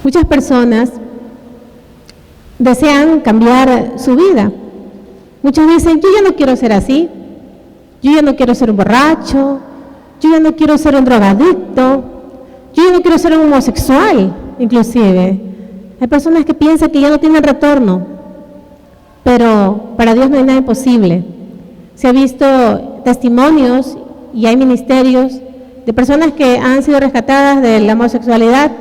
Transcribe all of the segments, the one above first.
Muchas personas desean cambiar su vida. Muchos dicen, yo ya no quiero ser así, yo ya no quiero ser un borracho, yo ya no quiero ser un drogadicto, yo ya no quiero ser un homosexual, inclusive. Hay personas que piensan que ya no tienen retorno, pero para Dios no hay nada imposible. Se ha visto testimonios y hay ministerios de personas que han sido rescatadas de la homosexualidad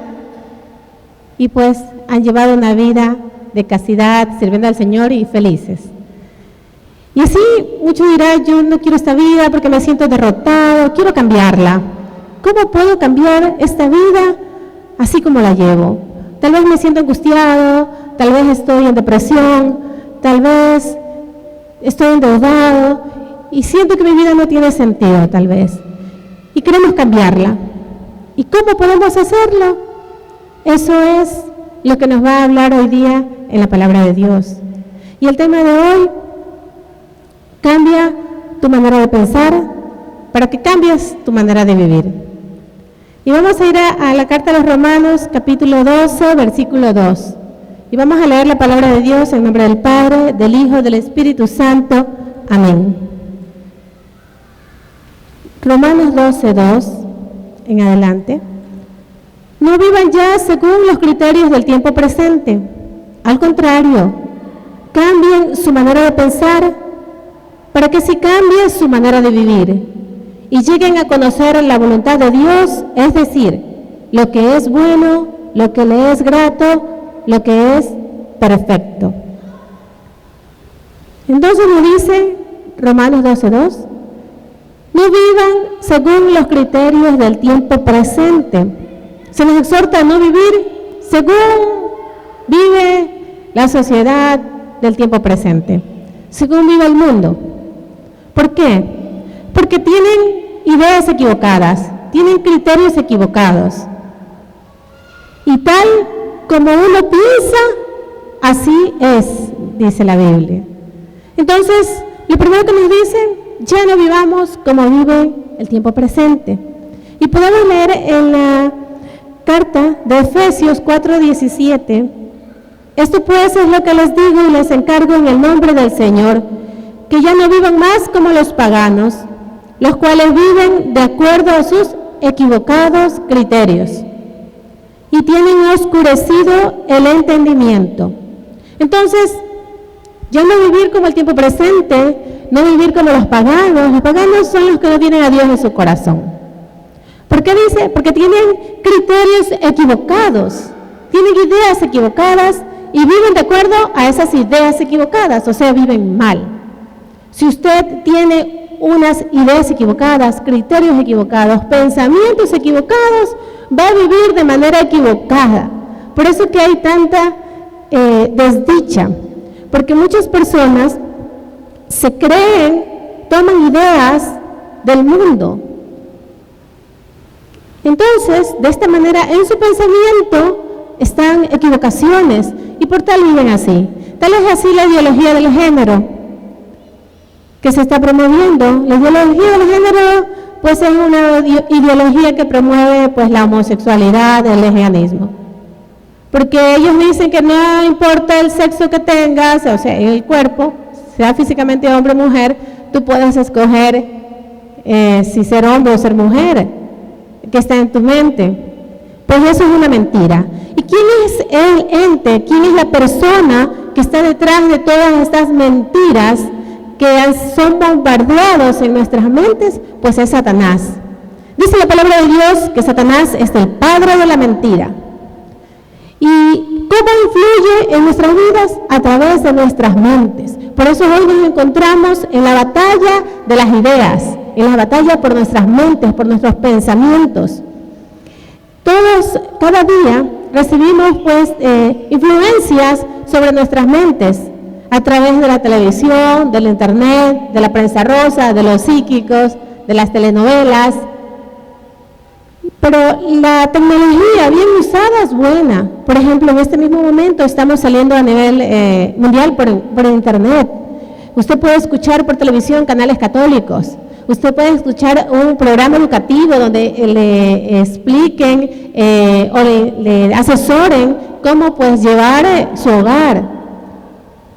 y pues han llevado una vida de castidad, sirviendo al Señor y felices. Y así muchos dirán, yo no quiero esta vida porque me siento derrotado, quiero cambiarla. ¿Cómo puedo cambiar esta vida así como la llevo? Tal vez me siento angustiado, tal vez estoy en depresión, tal vez estoy endeudado y siento que mi vida no tiene sentido, tal vez. Y queremos cambiarla. ¿Y cómo podemos hacerlo? Eso es lo que nos va a hablar hoy día en la palabra de Dios. Y el tema de hoy, cambia tu manera de pensar para que cambies tu manera de vivir. Y vamos a ir a la carta a los Romanos, capítulo 12, versículo 2. Y vamos a leer la palabra de Dios en nombre del Padre, del Hijo, del Espíritu Santo. Amén. Romanos 12, 2, en adelante. No vivan ya según los criterios del tiempo presente. Al contrario, cambien su manera de pensar para que sí cambie su manera de vivir y lleguen a conocer la voluntad de Dios, es decir, lo que es bueno, lo que le es grato, lo que es perfecto. Entonces nos dice Romanos 12:2, no vivan según los criterios del tiempo presente. Se nos exhorta a no vivir según vive la sociedad del tiempo presente, según vive el mundo. ¿Por qué? Porque tienen ideas equivocadas, tienen criterios equivocados. Y tal como uno piensa, así es, dice la Biblia. Entonces, lo primero que nos dice, ya no vivamos como vive el tiempo presente. Y podemos leer en la carta de Efesios 4:17, esto pues es lo que les digo y les encargo en el nombre del Señor, que ya no vivan más como los paganos, los cuales viven de acuerdo a sus equivocados criterios y tienen oscurecido el entendimiento. Entonces, ya no vivir como el tiempo presente, no vivir como los paganos son los que no tienen a Dios en su corazón. ¿Por qué dice? Porque tienen criterios equivocados, tienen ideas equivocadas y viven de acuerdo a esas ideas equivocadas, o sea, viven mal. Si usted tiene unas ideas equivocadas, criterios equivocados, pensamientos equivocados, va a vivir de manera equivocada. Por eso que hay tanta desdicha, porque muchas personas se creen, toman ideas del mundo. Entonces, de esta manera, en su pensamiento están equivocaciones y por tal viven así. Tal es así la ideología del género que se está promoviendo. La ideología del género pues es una ideología que promueve pues la homosexualidad, el lesbianismo, porque ellos dicen que no importa el sexo que tengas, o sea, el cuerpo, sea físicamente hombre o mujer, tú puedes escoger si ser hombre o ser mujer, que está en tu mente. Pues eso es una mentira. ¿Y quién es el ente, quién es la persona que está detrás de todas estas mentiras que son bombardeados en nuestras mentes? Pues es Satanás. Dice la palabra de Dios que Satanás es el padre de la mentira. ¿Y cómo influye en nuestras vidas? A través de nuestras mentes. Por eso hoy nos encontramos en la batalla de las ideas, en la batalla por nuestras mentes, por nuestros pensamientos. Todos, cada día, recibimos pues influencias sobre nuestras mentes, a través de la televisión, del internet, de la prensa rosa, de los psíquicos, de las telenovelas. Pero la tecnología bien usada es buena. Por ejemplo, en este mismo momento estamos saliendo a nivel mundial por internet. Usted puede escuchar por televisión canales católicos, Usted puede escuchar un programa educativo donde le expliquen o le asesoren cómo pues llevar su hogar.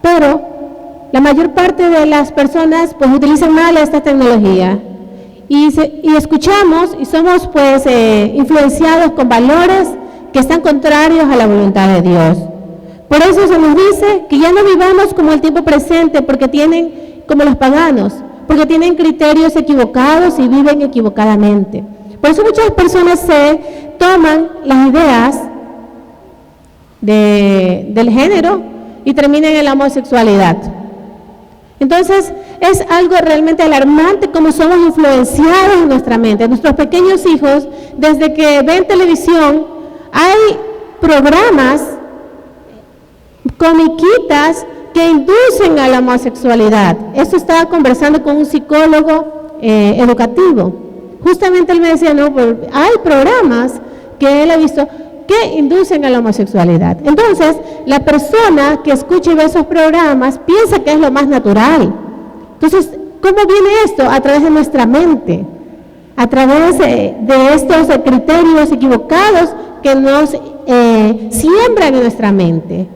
Pero la mayor parte de las personas pues utilizan mal esta tecnología y escuchamos y somos pues influenciados con valores que están contrarios a la voluntad de Dios. Por eso se nos dice que ya no vivamos como el tiempo presente, porque tienen, como los paganos, porque tienen criterios equivocados y viven equivocadamente. Por eso muchas personas se toman las ideas del género y terminan en la homosexualidad. Entonces, es algo realmente alarmante cómo somos influenciados en nuestra mente. Nuestros pequeños hijos, desde que ven televisión, hay programas, comiquitas que inducen a la homosexualidad. Eso estaba conversando con un psicólogo educativo. Justamente él me decía, no, pues hay programas que él ha visto que inducen a la homosexualidad. Entonces, la persona que escucha y ve esos programas piensa que es lo más natural. Entonces, ¿cómo viene esto? A través de nuestra mente, a través de estos criterios equivocados que nos siembran en nuestra mente.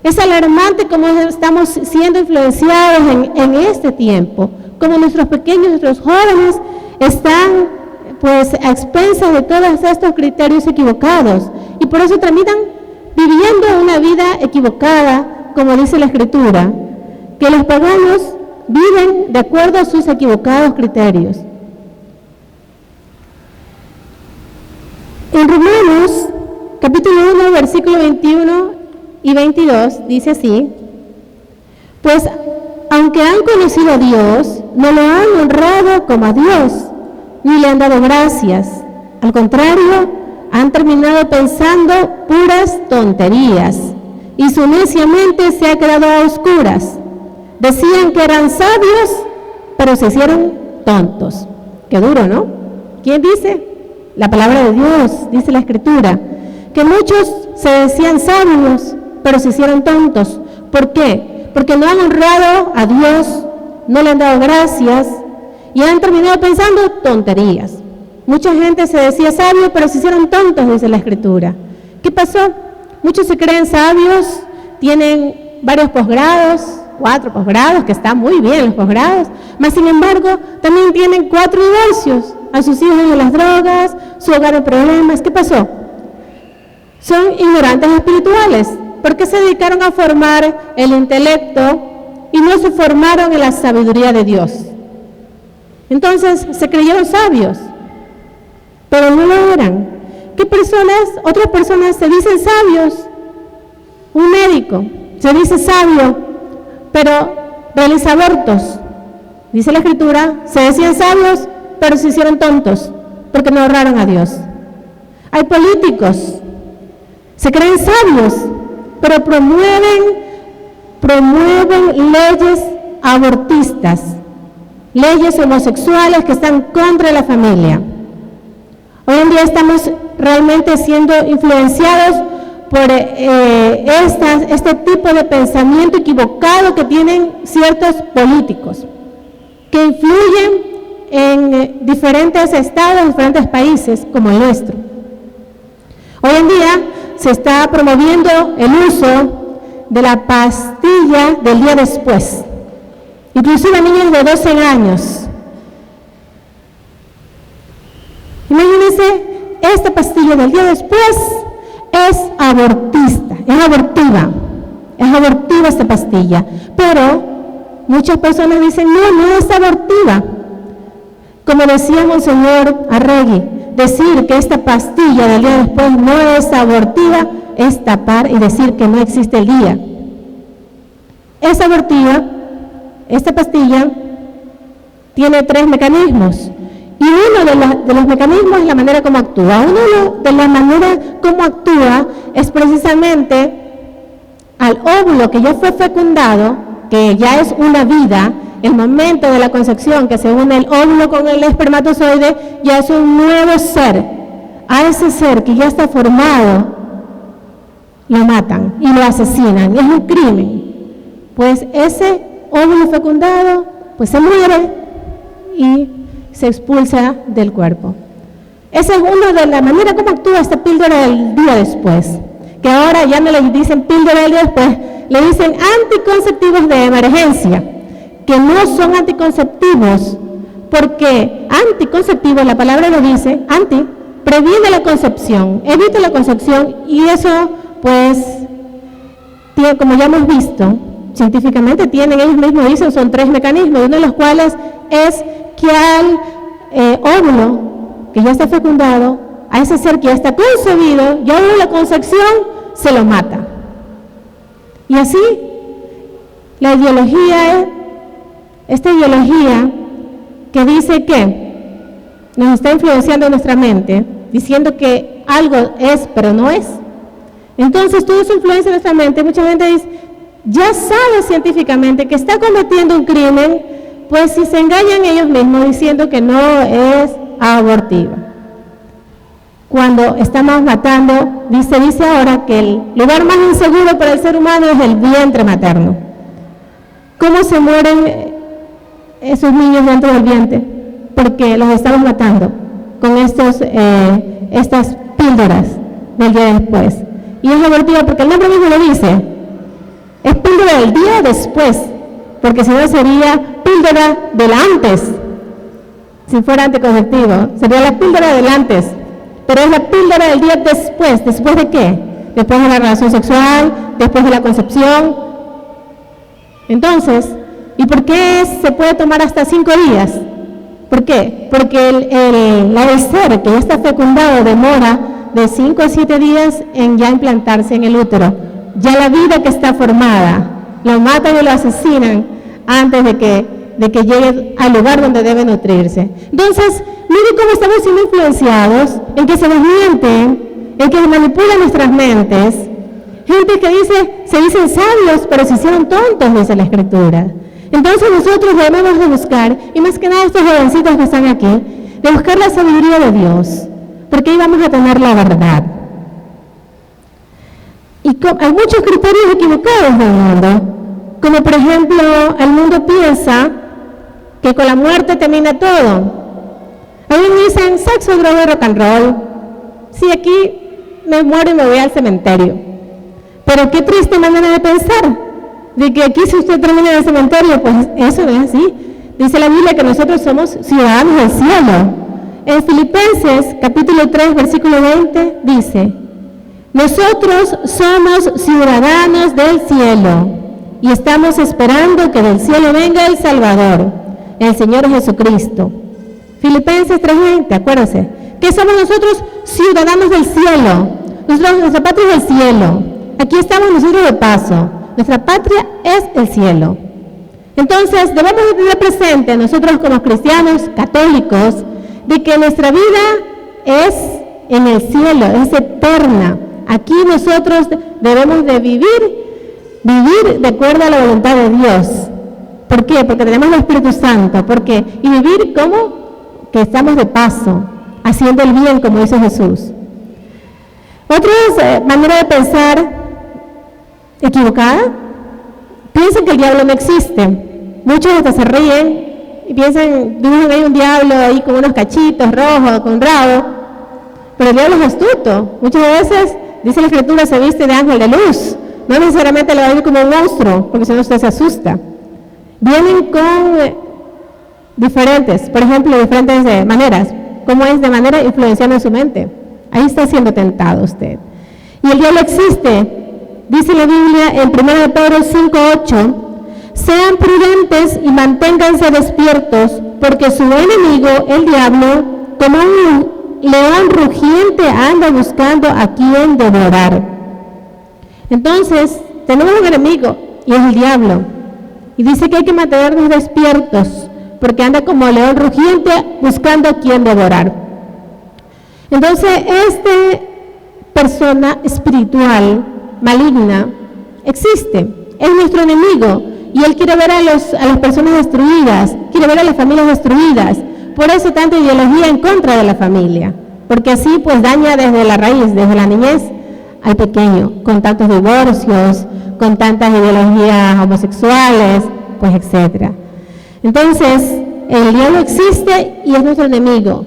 Es alarmante cómo estamos siendo influenciados en este tiempo, como nuestros pequeños, nuestros jóvenes están pues a expensas de todos estos criterios equivocados y por eso terminan viviendo una vida equivocada, como dice la Escritura, que los paganos viven de acuerdo a sus equivocados criterios. En Romanos, capítulo 1, versículo 21 y 22, dice así: pues aunque han conocido a Dios, no lo han honrado como a Dios, ni le han dado gracias. Al contrario, han terminado pensando puras tonterías, y su necia mente se ha quedado a oscuras. Decían que eran sabios, pero se hicieron tontos. Qué duro, ¿no? ¿Quién dice? La palabra de Dios, dice la Escritura, que muchos se decían sabios, pero se hicieron tontos. ¿Por qué? Porque no han honrado a Dios, no le han dado gracias y han terminado pensando tonterías. Mucha gente se decía sabio, pero se hicieron tontos, dice la Escritura. ¿Qué pasó? Muchos se creen sabios, tienen varios posgrados, 4 posgrados, que están muy bien los posgrados, mas sin embargo también tienen 4 divorcios, a sus hijos en las drogas, su hogar en problemas. ¿Qué pasó? Son ignorantes espirituales, porque se dedicaron a formar el intelecto y no se formaron en la sabiduría de Dios. Entonces se creyeron sabios, pero no lo eran. ¿Qué personas? Otras personas se dicen sabios. Un médico se dice sabio, pero realiza abortos. Dice la Escritura, se decían sabios, pero se hicieron tontos, porque no honraron a Dios. Hay políticos, se creen sabios, pero promueven leyes abortistas, leyes homosexuales que están contra la familia. Hoy en día estamos realmente siendo influenciados por este tipo de pensamiento equivocado que tienen ciertos políticos, que influyen en diferentes estados, diferentes países como el nuestro. Hoy en día se está promoviendo el uso de la pastilla del día después, inclusive a niños de 12 años. Imagínense, esta pastilla del día después es abortista, es abortiva esta pastilla, pero muchas personas dicen, no es abortiva. Como decía Monseñor Arregui, decir que esta pastilla del día después no es abortiva es tapar y decir que no existe el día. Es abortiva, esta pastilla tiene 3 mecanismos. Y uno de los mecanismos es la manera como actúa. Uno de las maneras como actúa es precisamente al óvulo que ya fue fecundado, que ya es una vida, el momento de la concepción que se une el óvulo con el espermatozoide, ya es un nuevo ser. A ese ser que ya está formado, lo matan y lo asesinan. Es un crimen. Pues ese óvulo fecundado, pues se muere y se expulsa del cuerpo. Esa es una de las maneras como actúa esta píldora del día después, que ahora ya no le dicen píldora del día después, le dicen anticonceptivos de emergencia, que no son anticonceptivos, porque anticonceptivo, la palabra lo dice, anti, previene la concepción, evita la concepción, y eso pues, tiene, como ya hemos visto, científicamente tienen, ellos mismos dicen, son 3 mecanismos, uno de los cuales es que al óvulo que ya está fecundado, a ese ser que ya está concebido, ya hubo la concepción, se lo mata. Y así, la ideología, esta ideología que dice que nos está influenciando nuestra mente, diciendo que algo es, pero no es. Entonces, todo eso influencia nuestra mente. Mucha gente dice, ya sabe científicamente que está cometiendo un crimen, pues si se engañan ellos mismos diciendo que no es abortiva. Cuando estamos matando, dice ahora que el lugar más inseguro para el ser humano es el vientre materno. ¿Cómo se mueren esos niños dentro del vientre? Porque los estamos matando con estas píldoras del día después. Y es abortiva porque el nombre mismo lo dice. Es píldora del día después, porque si no sería píldora del antes. Si fuera anticonceptivo, sería la píldora del antes. Pero es la píldora del día después. ¿Después de qué? Después de la relación sexual, después de la concepción. Entonces, ¿y por qué se puede tomar hasta 5 días? ¿Por qué? Porque el ser que ya está fecundado demora de 5 a 7 días en ya implantarse en el útero. Ya la vida que está formada, lo matan y lo asesinan antes de que llegue al lugar donde debe nutrirse. Entonces, miren cómo estamos siendo influenciados, en que se nos mienten, en que se manipulan nuestras mentes. Gente que se dicen sabios, pero se hicieron tontos, dice la Escritura. Entonces nosotros debemos de buscar, y más que nada estos jovencitos que están aquí, de buscar la sabiduría de Dios, porque ahí vamos a tener la verdad. Y hay muchos criterios equivocados del mundo, como por ejemplo, el mundo piensa que con la muerte termina todo. Algunos dicen sexo, droga y rock and roll. Sí, aquí me muero y me voy al cementerio. Pero qué triste manera de pensar, de que aquí si usted termina en el cementerio, pues eso no es así. Dice la Biblia que nosotros somos ciudadanos del cielo. En Filipenses capítulo 3, versículo 20, dice, nosotros somos ciudadanos del cielo y estamos esperando que del cielo venga el Salvador, el Señor Jesucristo. Filipenses 3:20, acuérdense, que somos nosotros ciudadanos del cielo, nuestra patria es el cielo, aquí estamos nosotros de paso, nuestra patria es el cielo. Entonces debemos tener presente nosotros como cristianos católicos de que nuestra vida es en el cielo, es eterna. Aquí nosotros debemos de vivir de acuerdo a la voluntad de Dios. ¿Por qué? Porque tenemos el Espíritu Santo. ¿Por qué? Y vivir como que estamos de paso, haciendo el bien como hizo Jesús. Otra manera de pensar equivocada, piensan que el diablo no existe. Muchos hasta se ríen y piensan, dibujan ahí un diablo ahí con unos cachitos rojos, con rabo. Pero el diablo es astuto. Muchas veces, dice la Escritura, se viste de ángel de luz. No necesariamente le va a ir como un monstruo, porque si no usted se asusta. Vienen con diferentes maneras. ¿Cómo es de manera influenciando en su mente? Ahí está siendo tentado usted. Y el diablo existe. Dice la Biblia en 1 Pedro 5:8, sean prudentes y manténganse despiertos, porque su enemigo, el diablo, como un león rugiente anda buscando a quien devorar. Entonces, tenemos un enemigo y es el diablo. Y dice que hay que mantenernos despiertos, porque anda como león rugiente buscando a quien devorar. Entonces, esta persona espiritual maligna existe, es nuestro enemigo, y él quiere ver a las personas destruidas, quiere ver a las familias destruidas. Por eso tanta ideología en contra de la familia, porque así pues daña desde la raíz, desde la niñez al pequeño, con tantos divorcios, con tantas ideologías homosexuales, pues etcétera. Entonces, el diablo existe y es nuestro enemigo.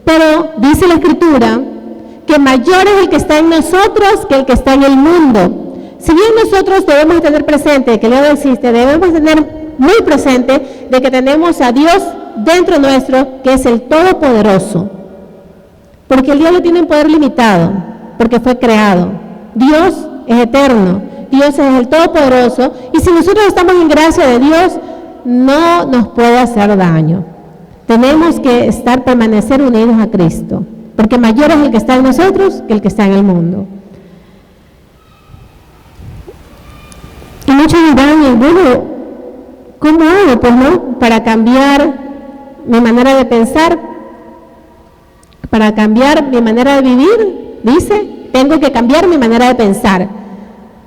Pero dice la Escritura que mayor es el que está en nosotros que el que está en el mundo. Si bien nosotros debemos tener presente que el diablo existe, debemos tener muy presente de que tenemos a Dios dentro nuestro, que es el Todopoderoso. Porque el diablo tiene un poder limitado, porque fue creado. Dios es eterno, Dios es el Todopoderoso, y si nosotros estamos en gracia de Dios, no nos puede hacer daño. Tenemos que permanecer unidos a Cristo, porque mayor es el que está en nosotros que el que está en el mundo. Y muchos dirán, bueno, ¿cómo hago, pues, no? Para cambiar mi manera de pensar, para cambiar mi manera de vivir, dice, tengo que cambiar mi manera de pensar.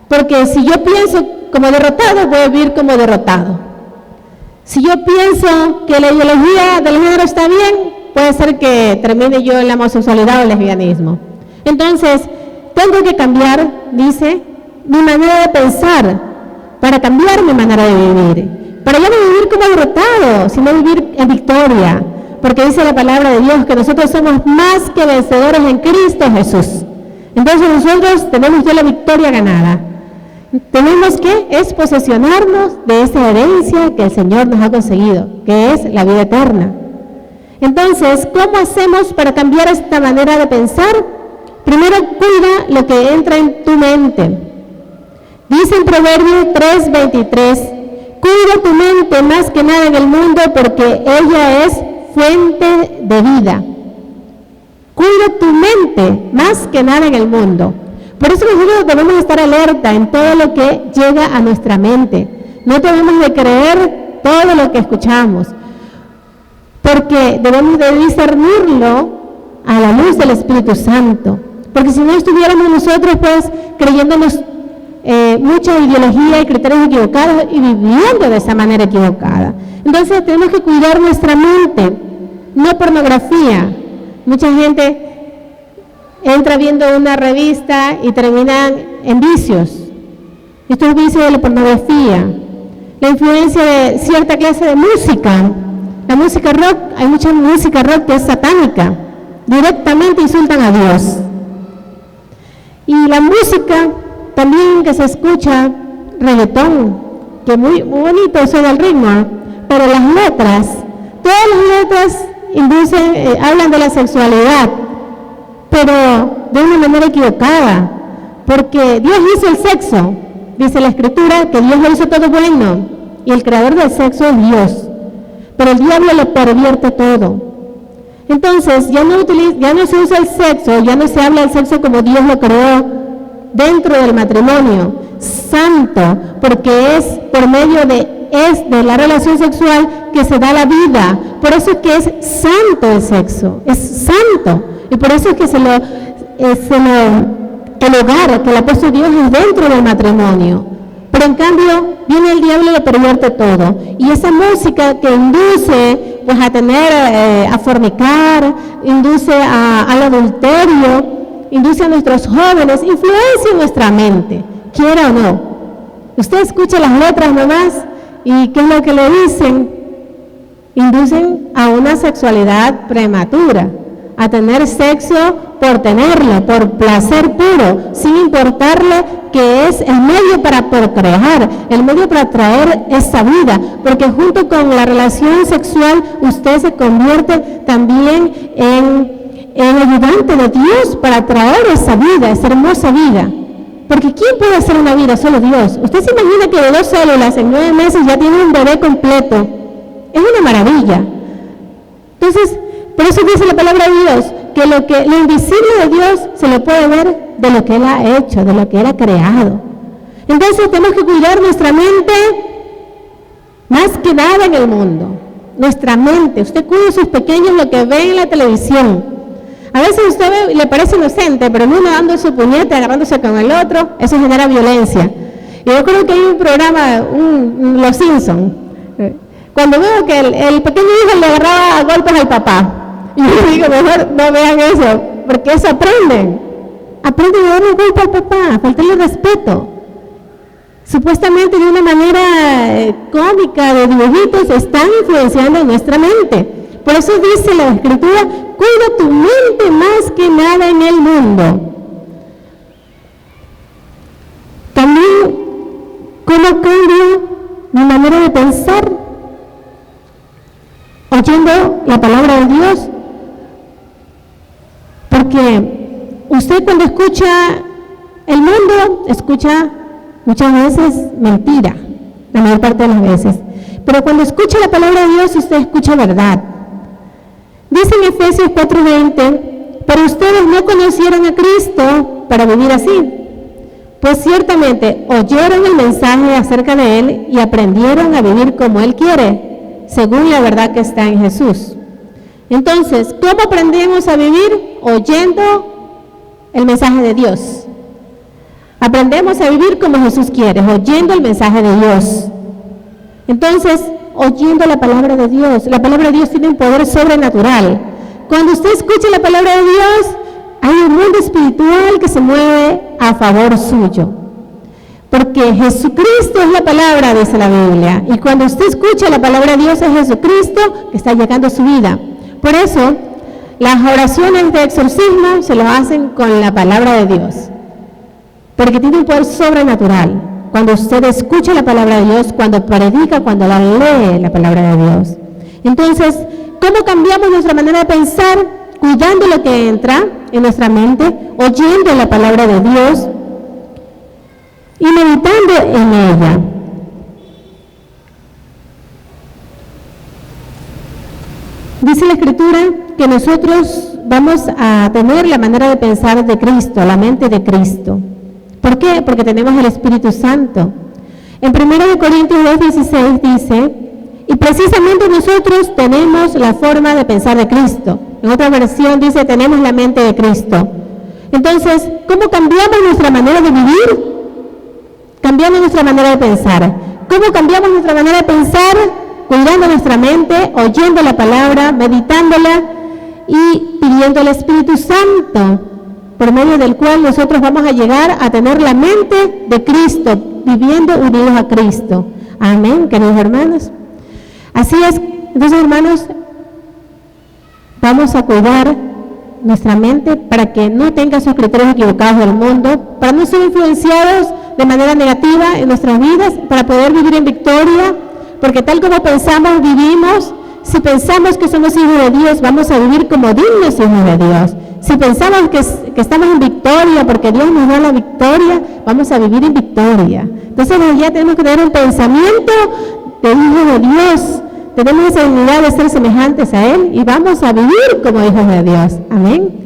Porque si yo pienso como derrotado, voy a vivir como derrotado. Si yo pienso que la ideología del género está bien, puede ser que termine yo en la homosexualidad o el lesbianismo. Entonces, tengo que cambiar, dice, mi manera de pensar, para cambiar mi manera de vivir. Para ya no vivir como derrotado, sino vivir en victoria. Porque dice la palabra de Dios que nosotros somos más que vencedores en Cristo Jesús. Entonces nosotros tenemos ya la victoria ganada. Tenemos que posesionarnos de esa herencia que el Señor nos ha conseguido, que es la vida eterna. Entonces, ¿cómo hacemos para cambiar esta manera de pensar? Primero, cuida lo que entra en tu mente. Dice en Proverbios 3:23, cuida tu mente más que nada en el mundo porque ella es fuente de vida. Cuida tu mente más que nada en el mundo. Por eso nosotros debemos estar alerta en todo lo que llega a nuestra mente. No debemos de creer todo lo que escuchamos, porque debemos de discernirlo a la luz del Espíritu Santo. Porque si no estuviéramos nosotros pues creyéndonos mucha ideología y criterios equivocados y viviendo de esa manera equivocada. Entonces tenemos que cuidar nuestra mente, no pornografía. Mucha gente entra viendo una revista y terminan en vicios. Estos vicios de la pornografía, la influencia de cierta clase de música, la música rock, hay mucha música rock que es satánica, directamente insultan a Dios. Y la música también que se escucha, reggaetón, que muy bonito suena el ritmo, pero las letras, todas las letras inducen, hablan de la sexualidad, pero de una manera equivocada, porque Dios hizo el sexo, dice la Escritura que Dios lo hizo todo bueno, y el creador del sexo es Dios, pero el diablo lo pervierte todo. Entonces ya no se usa el sexo, ya no se habla del sexo como Dios lo creó dentro del matrimonio, santo, porque es por medio de la relación sexual que se da la vida. Por eso es que es santo el sexo, es santo. Y por eso es que el hogar que le ha puesto Dios es dentro del matrimonio. Pero en cambio, viene el diablo y lo pervierte todo. Y esa música que induce pues a fornicar, induce al adulterio, induce a nuestros jóvenes, influencia en nuestra mente, quiera o no. Usted escucha las letras nomás y ¿qué es lo que le dicen? Inducen a una sexualidad prematura, a tener sexo por tenerlo, por placer puro, sin importarle que es el medio para procrear, el medio para traer esa vida, porque junto con la relación sexual usted se convierte también en ayudante de Dios para traer esa vida, esa hermosa vida. Porque ¿quién puede hacer una vida? Solo Dios. Usted se imagina que de 2 células en 9 meses ya tiene un bebé completo. Es una maravilla. Entonces, por eso dice la palabra de Dios, que lo invisible de Dios se lo puede ver de lo que Él ha hecho, de lo que Él ha creado. Entonces tenemos que cuidar nuestra mente más que nada en el mundo. Nuestra mente. Usted cuida a sus pequeños lo que ve en la televisión. A veces usted ve y le parece inocente, pero uno dando su puñete, agarrándose con el otro, eso genera violencia. Y yo creo que hay un programa, Los Simpsons, cuando veo que el pequeño hijo le agarraba a golpes al papá, y yo digo, mejor no vean eso, porque eso aprenden a darle golpe al papá, a faltarle respeto. supuestamente de una manera cómica, de dibujitos, están influenciando nuestra mente. Por eso dice la Escritura, cuida tu mente más que nada en el mundo. También, ¿cómo cambio mi manera de pensar? Oyendo la palabra de Dios. Porque usted cuando escucha el mundo, escucha muchas veces mentira, la mayor parte de las veces. Pero cuando escucha la palabra de Dios, usted escucha verdad. Dice en Efesios 4:20, pero ustedes no conocieron a Cristo para vivir así. Pues ciertamente oyeron el mensaje acerca de Él y aprendieron a vivir como Él quiere, según la verdad que está en Jesús. Entonces, ¿cómo aprendemos a vivir? Oyendo el mensaje de Dios. Aprendemos a vivir como Jesús quiere, oyendo el mensaje de Dios. Entonces, oyendo la palabra de Dios. La palabra de Dios tiene un poder sobrenatural. Cuando usted escucha la palabra de Dios, hay un mundo espiritual que se mueve a favor suyo. Porque Jesucristo es la palabra, dice la Biblia. Y cuando usted escucha la palabra de Dios, es Jesucristo que está llegando a su vida. Por eso, las oraciones de exorcismo se lo hacen con la palabra de Dios. Porque tiene un poder sobrenatural. Cuando usted escucha la palabra de Dios, cuando predica, cuando la lee la palabra de Dios. Entonces, ¿cómo cambiamos nuestra manera de pensar? Cuidando lo que entra en nuestra mente, oyendo la palabra de Dios y meditando en ella. Dice la Escritura que nosotros vamos a tener la manera de pensar de Cristo, la mente de Cristo. ¿Por qué? Porque tenemos el Espíritu Santo. En 1 Corintios 2:16 dice, y precisamente nosotros tenemos la forma de pensar de Cristo. En otra versión dice, tenemos la mente de Cristo. Entonces, ¿cómo cambiamos nuestra manera de vivir? Cambiando nuestra manera de pensar. ¿Cómo cambiamos nuestra manera de pensar? Cuidando nuestra mente, oyendo la palabra, meditándola y pidiendo al Espíritu Santo, por medio del cual nosotros vamos a llegar a tener la mente de Cristo, viviendo unidos a Cristo. Amén, queridos hermanos. Así es, entonces hermanos, vamos a cuidar nuestra mente para que no tenga esos criterios equivocados del mundo, para no ser influenciados de manera negativa en nuestras vidas, para poder vivir en victoria, porque tal como pensamos, vivimos. Si pensamos que somos hijos de Dios, vamos a vivir como dignos hijos de Dios. Si pensamos que estamos en victoria, porque Dios nos da la victoria, vamos a vivir en victoria. Entonces ya tenemos que tener un pensamiento de hijos de Dios. Tenemos esa dignidad de ser semejantes a Él y vamos a vivir como hijos de Dios. Amén.